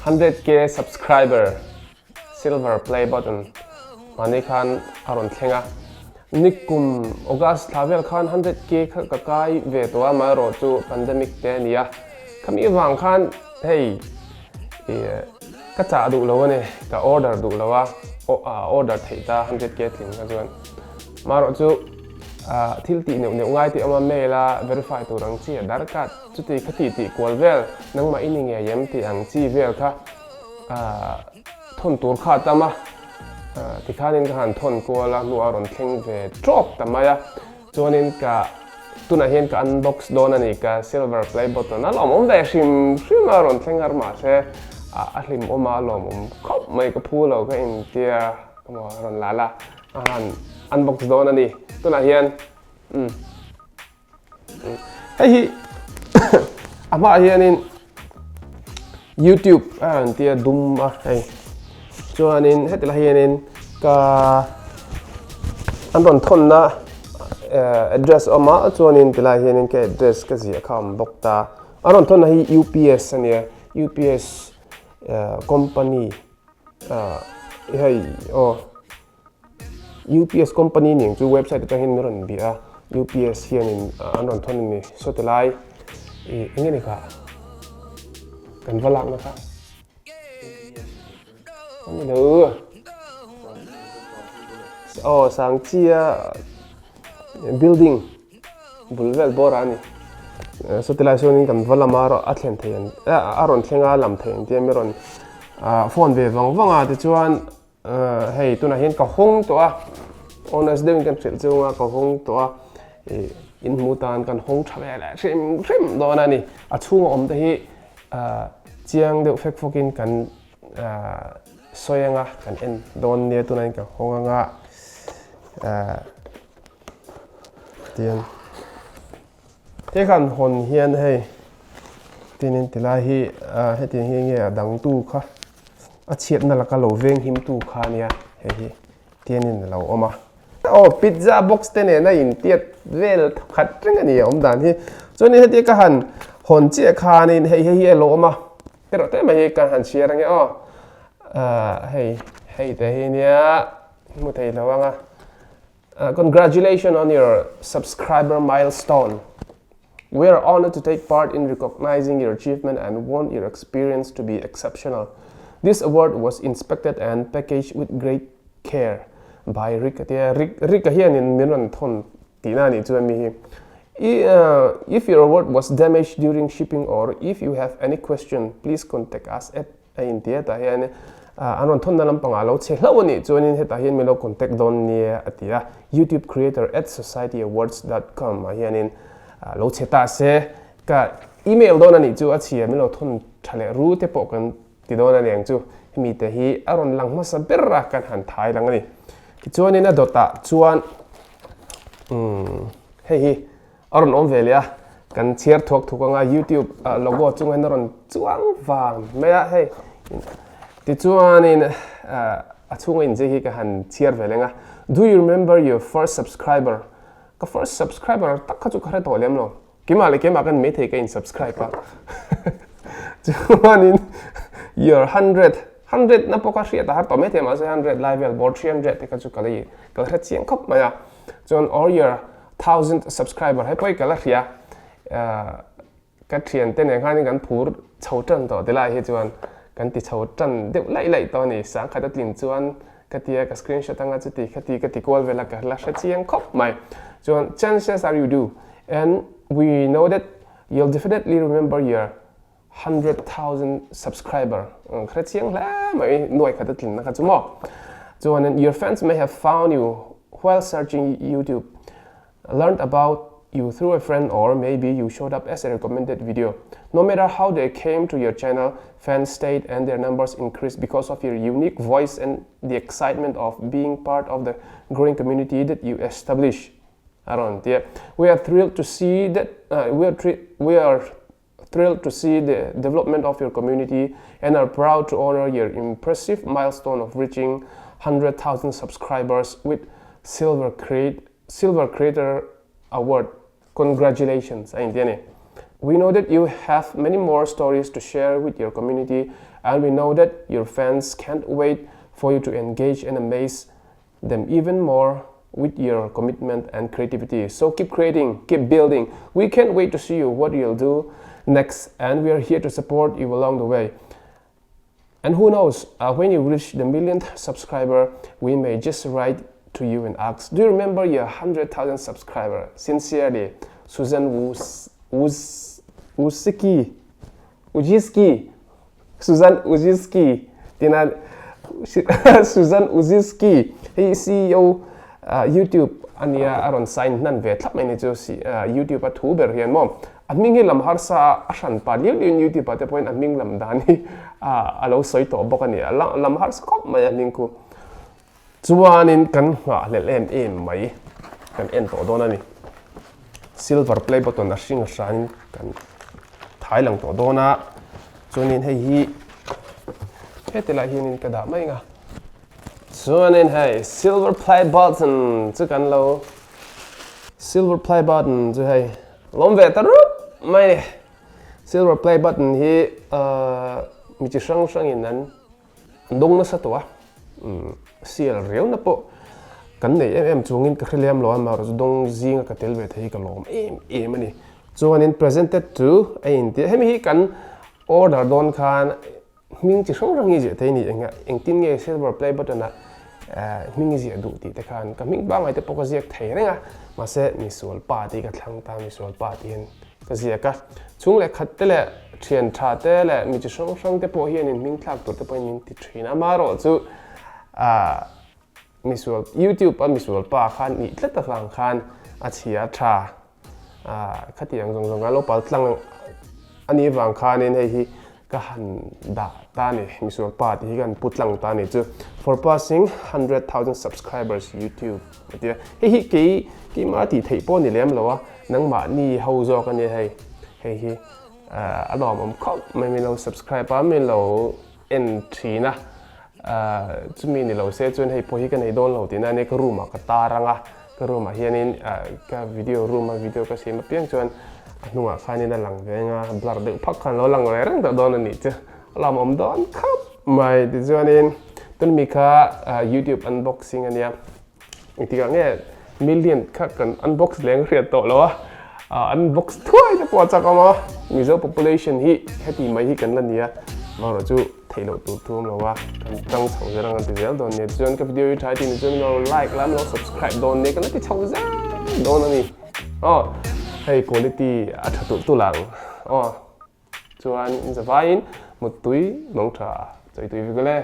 100k subscriber silver play button mani khan aron thenga nikum august travel khan 100k ka kai ve to ma ro chu pandemic te nia kami wang khan hey ka cha du lo ne ka order du lo wa order theita 100k thing ka chuan ma ro chu thil ti ne ngai ti ama mela verify tu rang chi dar card chu ti khati ti kwal vel nang ma ini nge yem ti ang chi vel kha thon tur kha tama ti khanin ka han thon ko la nu aron thing ve drop tamaya chuanin ka tuna hian ka unbox don ani ka silver play button na lom ve sim aron thengar ma se ahlim oma lom khop mai ka phulo ka in tia mo ron lala han unbox don ani tuna hian hey ama hianin YouTube an tia dum hey chuanin hetila hianin ka an ron thon na address oma chuanin tila hianin ka address ka zia kham bokta aron thon na hi UPS ania UPS company hey UPS company ning chu website ta hin ron bia UPS hianin an ron thon ni so tilai ingeni ka kan valak na ka ani lo sang chia building bulvel borani so tilai so ning kan valamaro athlen thein aron thlenga lam thein te meron phone ve wanga te chuan hey tuna hian ka hong to honest dem kan chil chunga ka hong to in mutan kan hong thave la rim do na ni a chung om te hi chiang de fek fokin kan soyanga kan en don ne tuna ka honganga tian te kan hon hian hey tinin tila hi hetin hi nge dang tu kha a chiat na la ka lo veng him tu kha nia he tianin lo oma pizza box te ne na in tiat vel khat ring ani om dan hi choni heti ka han hon che kha nin he lo oma pero te mai ka han share nge hey te hi nia mu thei lawanga congratulations on your subscriber milestone. We are honored to take part in recognizing your achievement and want your experience to be exceptional. This award was inspected and packaged with great care by Rick hian in miron thon tina ni chu mi if your award was damaged during shipping or if you have any question, please contact us at in theater hian anon thon na lampanga lo che hlawani chuanin heta hian melo contact don ni atia YouTube creator at societyawards.com hianin lo cheta se ka email don ani chu achia melo thon thale ru te pokan ti don ani ang chu mi te hi aron langma sa berra kan han thai langani ki chuanin a dota chuan hi aron on velia kan share thok thukanga YouTube logo chunga naron chuang wang mea hey ti chuanin a chunga in je hi ka han share velenga. Do you remember your first subscriber? Ka first subscriber tak kha chu khare to lem lo kimale kema kan me the ka in subscribe pa chuanin your 100 na poka ria ta har to me the ma se 100 live board 300 te ka chu kalai ka thra chiang khop maya chon or your 1000 subscriber hai poi kala ria ka thian te ne khani kan phur chho tan to de la hi chuan kan ti chho tan de lai to ni sang kha ta tin chuan ka tia ka screenshot anga chu ti khati ka ti call vela ka la chiang khop mai chuan chances are you do, and we know that you'll definitely remember your 100,000 subscriber khra chiang la mai noi kha ta tin na ka chu mo chuan your fans may have found you while searching YouTube, learned about you through a friend, or maybe you showed up as a recommended video. No matter how they came to your channel, fans stayed and their numbers increased because of your unique voice and the excitement of being part of the growing community that you establish around here. We are thrilled to see that we are thrilled to see the development of your community and are proud to honor your impressive milestone of reaching 100,000 subscribers with Silver Creator Award. Congratulations, We know that you have many more stories to share with your community, and we know that your fans can't wait for you to engage and amaze them even more with your commitment and creativity. So keep creating, keep building. We can't wait to see you what you'll do next, and we are here to support you along the way. And who knows, when you reach the millionth subscriber, we may just write to you and ask, do you remember your 100,000 subscriber? Sincerely, Susan Wojcicki. Susan Wojcicki. Susan Wojcicki. He CEO YouTube ania aron sign nan ve thlap mai ni chu YouTube a thu ber hian mom aming hi lam har sa asan pa liu YouTube ate point aming lam dani alo soi to bokani lam har skop mai aning ku chuanin kan nga lelem em mai kan en to don ani silver play button a hring ran kan thai lang to dona chuanin hei hetela hianin ka da mai nga chuanin hei silver play button chu kan lo silver play button chu hei lom ve taru mai silver play button hi mi chi sang in nan dong na sa to sial reu na po kan nei em chungin ka khreliam lo ma ro dong zinga ka tel ve thei ka lom em ani chuanin presented to ein ti hemi hi kan order don khan ming chi sang hi je thei ni enga engtin nge silver play button na ming ji du ti te khan ka ming ba ngai te poka jek thei renga ma se mi sual pa ti ka thlang ta mi sual pa ti hen ka zia ka chung le khat te le thian tha te le mi chi sang te po hian in ming thlak tur te po min ti thina ma ro chu mi sual YouTube a mi sual pa khan ni tlata lang khan a chia tha khatiang jong lo pal tlang ani wang khan in hei hi ka han da ta ni mi sual pa ti gan putlang ta ni chu for passing 100,000 subscribers YouTube tia hi ki ma ti thei po ni lem lo wa nang ma ni ho zo ka ni hei hi alom om khop mai mi lo subscribe pa mi lo entry na chu mi ni lo se chun hei po hi kan hei don lo ti na ne ka room ka taranga ka room hianin ka video room video ka sim piang chuan nuwa khani na lang venga blur de phak khan lo lang le rang da don ani chu lam om don khap mai ti chuanin tun mi kha YouTube unboxing ania ti ka nge million kha kan unbox leng riat to lo unbox thoi te po cha ka ma mizo population hi happy mai hi kan la nia ma ro chu thelo tu thum lo wa kan tang chau jarang an ti zel don ne chuan ka video hi thai ti ni chuan lo like lam lo subscribe don ne kan ti chau za don ani hey quality athatu tu lang chuan in the vain một túi nong tha choi tui vi le